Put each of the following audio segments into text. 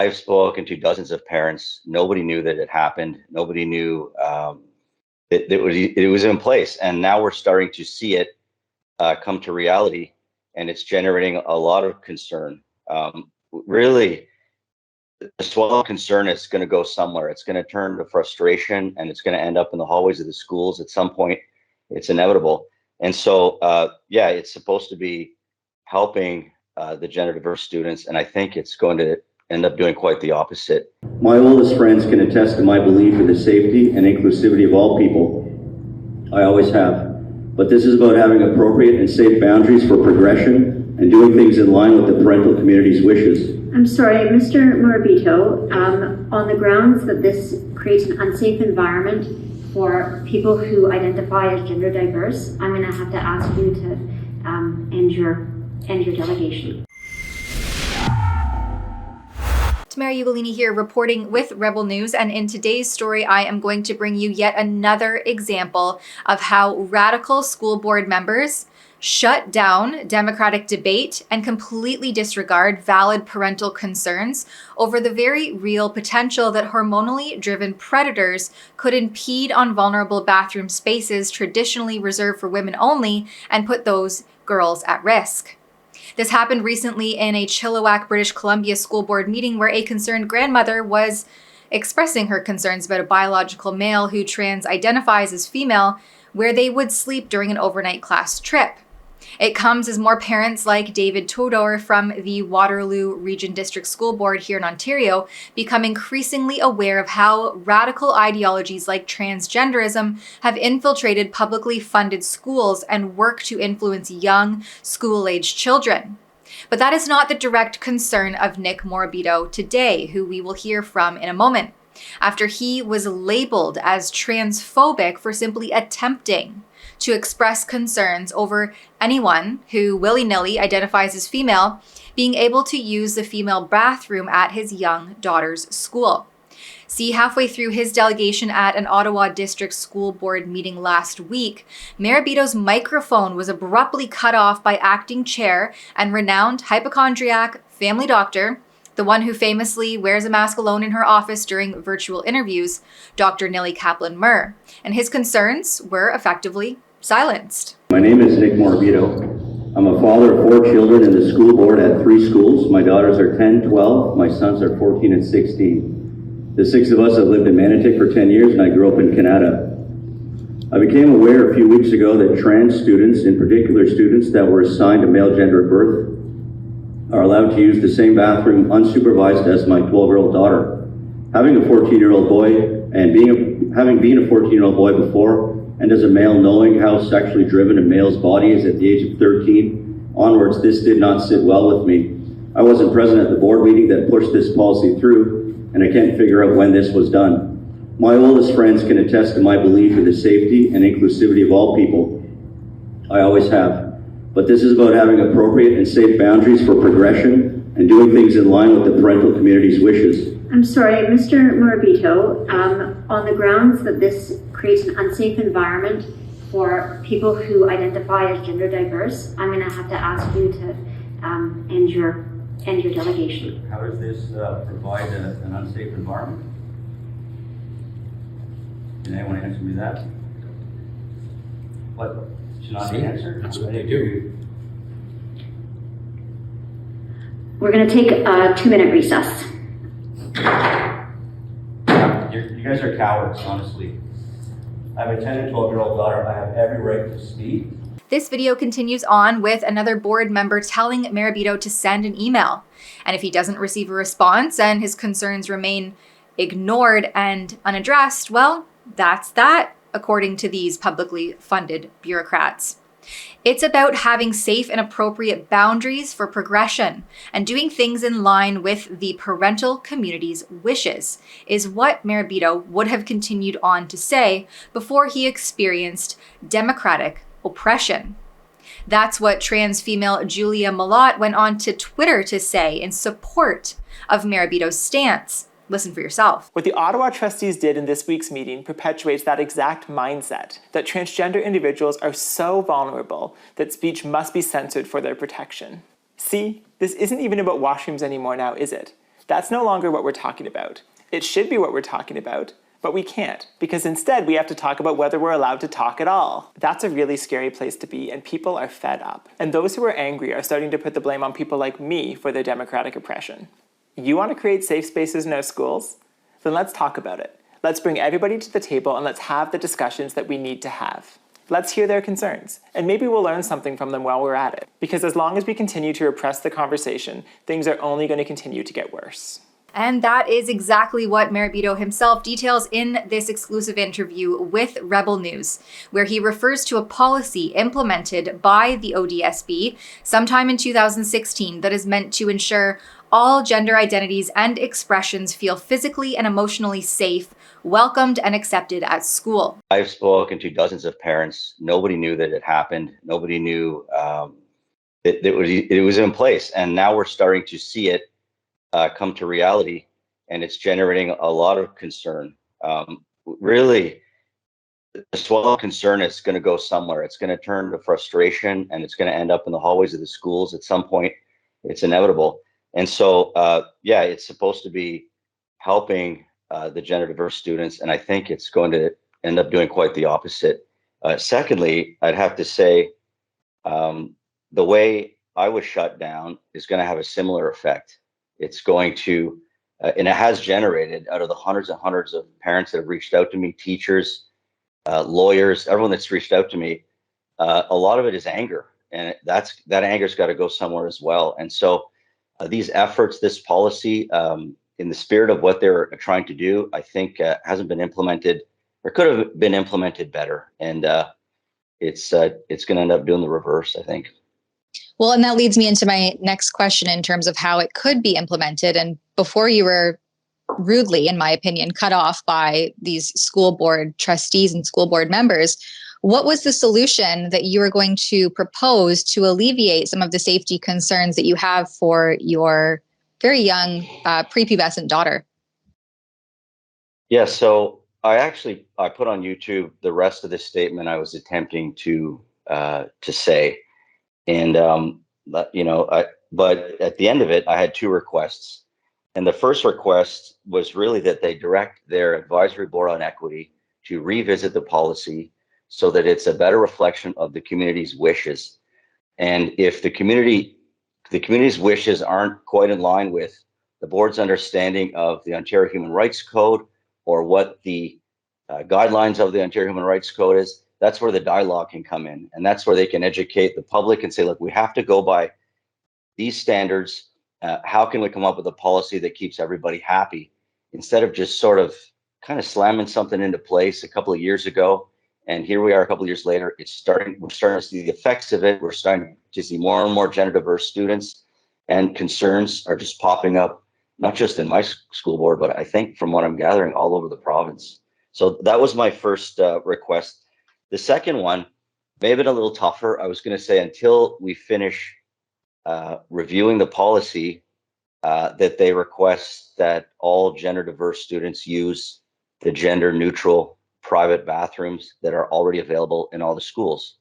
I've spoken to dozens of parents. Nobody knew that it happened. Nobody knew it was in place. And now we're starting to see it come to reality, and it's generating a lot of concern. Really, the swell of concern is going to go somewhere. It's going to turn to frustration, and it's going to end up in the hallways of the schools at some point. It's inevitable. And so, yeah, it's supposed to be helping the gender diverse students, and I think it's going to end up doing quite the opposite. My oldest friends can attest to my belief in the safety and inclusivity of all people. I always have. But this is about having appropriate and safe boundaries for progression and doing things in line with the parental community's wishes. I'm sorry, Mr. Morabito, on the grounds that this creates an unsafe environment for people who identify as gender diverse, I'm going to have to ask you to end your delegation. Tamara Ugolini here, reporting with Rebel News, and in today's story I am going to bring you yet another example of how radical school board members shut down democratic debate and completely disregard valid parental concerns over the very real potential that hormonally driven predators could impede on vulnerable bathroom spaces traditionally reserved for women only and put those girls at risk. This happened recently in a Chilliwack, British Columbia school board meeting where a concerned grandmother was expressing her concerns about a biological male who trans-identifies as female, where they would sleep during an overnight class trip. It comes as more parents like David Tudor from the Waterloo Region District School Board here in Ontario become increasingly aware of how radical ideologies like transgenderism have infiltrated publicly funded schools and work to influence young, school-aged children. But that is not the direct concern of Nick Morabito today, who we will hear from in a moment, after he was labeled as transphobic for simply attempting to express concerns over anyone who willy-nilly identifies as female being able to use the female bathroom at his young daughter's school. See, halfway through his delegation at an Ottawa District School Board meeting last week, Morabito's microphone was abruptly cut off by acting chair and renowned hypochondriac family doctor, the one who famously wears a mask alone in her office during virtual interviews, Dr. Nilly Kaplan-Murr, and his concerns were effectively silenced. My name is Nick Morabito. I'm a father of 4 children in the school board at 3 schools. My daughters are 10, 12, my sons are 14 and 16. The 6 of us have lived in Manotick for 10 years and I grew up in Canada. I became aware a few weeks ago that trans students, in particular students that were assigned a male gender at birth, are allowed to use the same bathroom unsupervised as my 12-year-old daughter. Having a 14-year-old boy and having been a 14-year-old boy before, and as a male knowing how sexually driven a male's body is at the age of 13 onwards, this did not sit well with me. I wasn't present at the board meeting that pushed this policy through, and I can't figure out when this was done. My oldest friends can attest to my belief in the safety and inclusivity of all people. I always have. But this is about having appropriate and safe boundaries for progression and doing things in line with the parental community's wishes. I'm sorry, Mr. Morabito, on the grounds that this creates an unsafe environment for people who identify as gender diverse, I'm going to have to ask you to end your delegation. How does this provide an unsafe environment? Can anyone answer me that? What? Should not be answered? That's what they do. We're going to take a 2-minute recess. You guys are cowards, honestly. I have a 10 and 12-year-old daughter. I have every right to speak. This video continues on with another board member telling Morabito to send an email. And if he doesn't receive a response and his concerns remain ignored and unaddressed, well, that's that, according to these publicly funded bureaucrats. It's about having safe and appropriate boundaries for progression and doing things in line with the parental community's wishes, is what Morabito would have continued on to say before he experienced democratic oppression. That's what trans female Julia Malott went on to Twitter to say in support of Morabito's stance. Listen for yourself. What the Ottawa trustees did in this week's meeting perpetuates that exact mindset, that transgender individuals are so vulnerable that speech must be censored for their protection. See, this isn't even about washrooms anymore now, is it? That's no longer what we're talking about. It should be what we're talking about, but we can't, because instead we have to talk about whether we're allowed to talk at all. That's a really scary place to be, and people are fed up. And those who are angry are starting to put the blame on people like me for their democratic oppression. You want to create safe spaces in our schools? Then let's talk about it. Let's bring everybody to the table and let's have the discussions that we need to have. Let's hear their concerns, and maybe we'll learn something from them while we're at it. Because as long as we continue to repress the conversation, things are only going to continue to get worse. And that is exactly what Morabito himself details in this exclusive interview with Rebel News, where he refers to a policy implemented by the ODSB sometime in 2016 that is meant to ensure all gender identities and expressions feel physically and emotionally safe, welcomed, and accepted at school. I've spoken to dozens of parents. Nobody knew that it happened. Nobody knew it was in place. And now we're starting to see it come to reality, and it's generating a lot of concern. Really, the swell of concern is going to go somewhere. It's going to turn to frustration, and it's going to end up in the hallways of the schools at some point. It's inevitable. And so, yeah, it's supposed to be helping the gender diverse students, and I think it's going to end up doing quite the opposite. Secondly, I'd have to say the way I was shut down is going to have a similar effect. It's going to, and it has generated, out of the hundreds and hundreds of parents that have reached out to me, teachers, lawyers, everyone that's reached out to me, a lot of it is anger, and that anger's got to go somewhere as well. And so these efforts, this policy, in the spirit of what they're trying to do, I think hasn't been implemented, or could have been implemented better. And it's going to end up doing the reverse, I think. Well, and that leads me into my next question in terms of how it could be implemented. And before you were rudely, in my opinion, cut off by these school board trustees and school board members, what was the solution that you were going to propose to alleviate some of the safety concerns that you have for your very young prepubescent daughter? Yeah, so I put on YouTube the rest of the statement I was attempting to say. And, but at the end of it, I had two requests. And the first request was really that they direct their advisory board on equity to revisit the policy so that it's a better reflection of the community's wishes. And if the community's wishes aren't quite in line with the board's understanding of the Ontario Human Rights Code, or what the guidelines of the Ontario Human Rights Code is, that's where the dialogue can come in. And that's where they can educate the public and say, look, we have to go by these standards. How can we come up with a policy that keeps everybody happy, instead of just sort of kind of slamming something into place a couple of years ago? And here we are a couple of years later, we're starting to see the effects of it. We're starting to see more and more gender diverse students, and concerns are just popping up, not just in my school board, but I think from what I'm gathering all over the province. So that was my first request. The second one may have been a little tougher. I was going to say, until we finish reviewing the policy, that they request that all gender diverse students use the gender neutral private bathrooms that are already available in all the schools.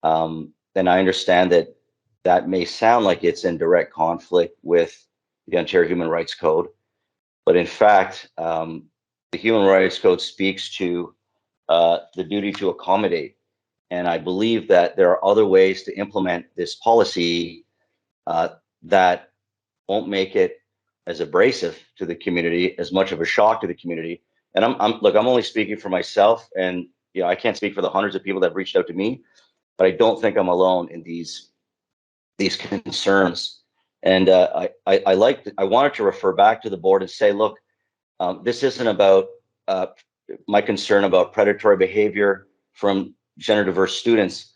And I understand that that may sound like it's in direct conflict with the Ontario Human Rights Code, but in fact, the Human Rights Code speaks to the duty to accommodate. And I believe that there are other ways to implement this policy that won't make it as abrasive to the community, as much of a shock to the community. And I'm only speaking for myself, and I can't speak for the hundreds of people that have reached out to me, but I don't think I'm alone in these concerns. And I wanted to refer back to the board and say, look, this isn't about my concern about predatory behavior from gender diverse students.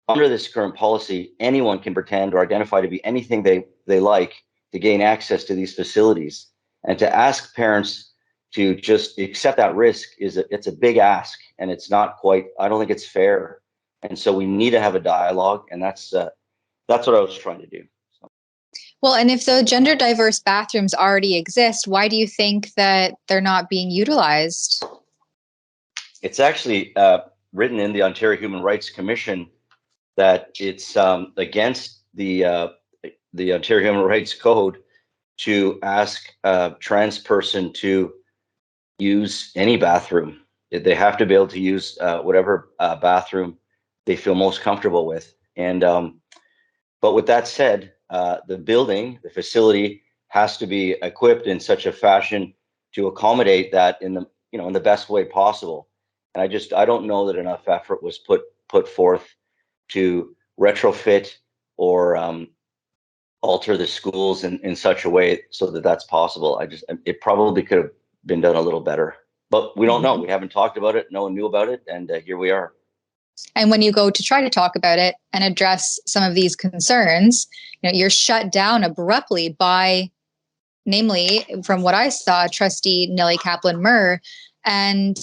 Under this current policy, anyone can pretend or identify to be anything they like to gain access to these facilities. And to ask parents to just accept that risk it's a big ask, and it's not quite, I don't think it's fair. And so we need to have a dialogue, and that's what I was trying to do. Well, and if the gender diverse bathrooms already exist, why do you think that they're not being utilized? It's actually written in the Ontario Human Rights Commission that it's against the Ontario Human Rights Code to ask a trans person to use any bathroom. They have to be able to use whatever bathroom they feel most comfortable with. And but with that said, the facility has to be equipped in such a fashion to accommodate that in the best way possible. And I don't know that enough effort was put forth to retrofit or alter the schools in such a way so that that's possible. It probably could have been done a little better, but we don't know. We haven't talked about it. No one knew about it. And here we are. And when you go to try to talk about it and address some of these concerns, you're shut down abruptly by, namely, from what I saw, Trustee Nellie Kaplan-Murr. And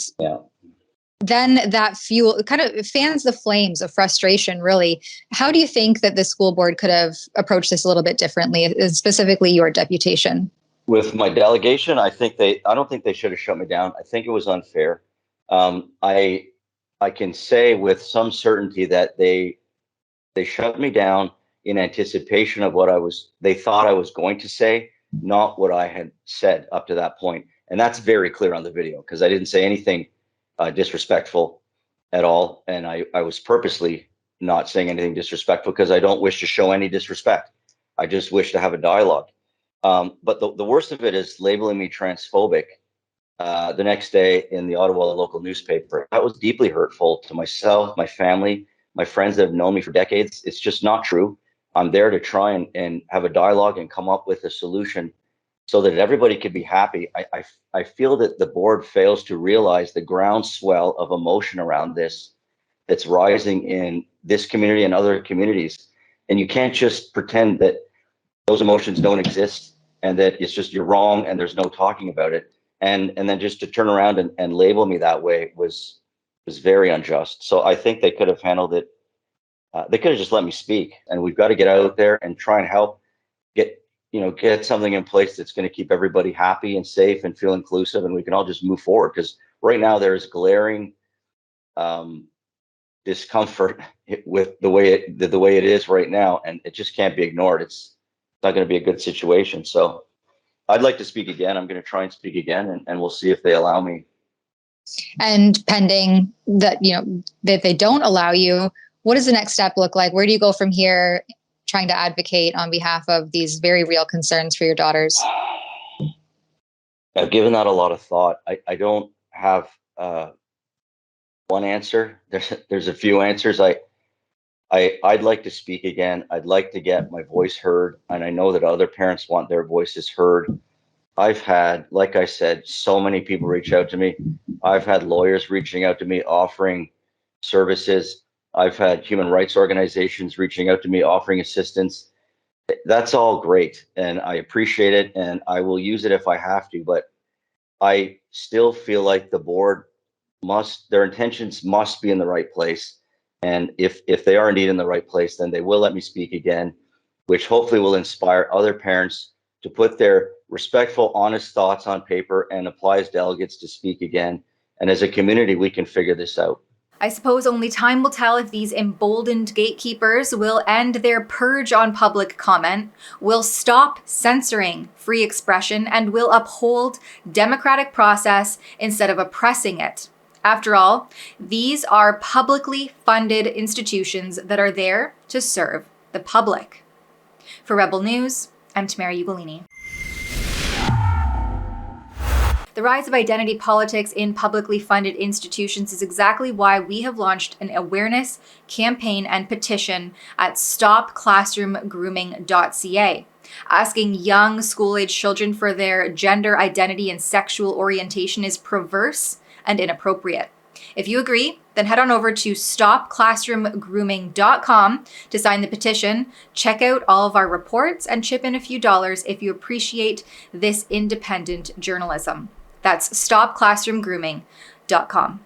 then that fuel kind of fans the flames of frustration, really. How do you think that the school board could have approached this a little bit differently, specifically your deputation? With my delegation, I don't think they should have shut me down. I think it was unfair. I can say with some certainty that they shut me down in anticipation of what they thought I was going to say, not what I had said up to that point. And that's very clear on the video, because I didn't say anything disrespectful at all. And I was purposely not saying anything disrespectful because I don't wish to show any disrespect. I just wish to have a dialogue. But the worst of it is labeling me transphobic the next day in the Ottawa local newspaper. That was deeply hurtful to myself, my family, my friends that have known me for decades. It's just not true. I'm there to try and have a dialogue and come up with a solution so that everybody could be happy. I feel that the board fails to realize the groundswell of emotion around this that's rising in this community and other communities. And you can't just pretend that those emotions don't exist and that it's just you're wrong and there's no talking about it. And then just to turn around and label me that way was very unjust. So I think they could have handled it. They could have just let me speak. And we've got to get out there and try and help get something in place that's going to keep everybody happy and safe and feel inclusive, and we can all just move forward. Because right now there's glaring discomfort with the way it is right now, and it just can't be ignored. It's not going to be a good situation. So I'd like to speak again. I'm going to try and speak again, and we'll see if they allow me. And pending that, that they don't allow you, what does the next step look like? Where do you go from here, trying to advocate on behalf of these very real concerns for your daughters? I've given that a lot of thought. I don't have one answer. There's a few answers. I'd like to speak again. I'd like to get my voice heard, and I know that other parents want their voices heard. I've had, like I said, so many people reach out to me. I've had lawyers reaching out to me offering services. I've had human rights organizations reaching out to me offering assistance. That's all great, and I appreciate it, and I will use it if I have to. But I still feel like the board their intentions must be in the right place. And if they are indeed in the right place, then they will let me speak again, which hopefully will inspire other parents to put their respectful, honest thoughts on paper and apply as delegates to speak again. And as a community, we can figure this out. I suppose only time will tell if these emboldened gatekeepers will end their purge on public comment, will stop censoring free expression, and will uphold democratic process instead of oppressing it. After all, these are publicly funded institutions that are there to serve the public. For Rebel News, I'm Tamara Ugolini. The rise of identity politics in publicly funded institutions is exactly why we have launched an awareness campaign and petition at stopclassroomgrooming.ca, asking young school-age children for their gender identity and sexual orientation is perverse and inappropriate. If you agree, then head on over to stopclassroomgrooming.com to sign the petition, check out all of our reports, and chip in a few dollars if you appreciate this independent journalism. That's stopclassroomgrooming.com.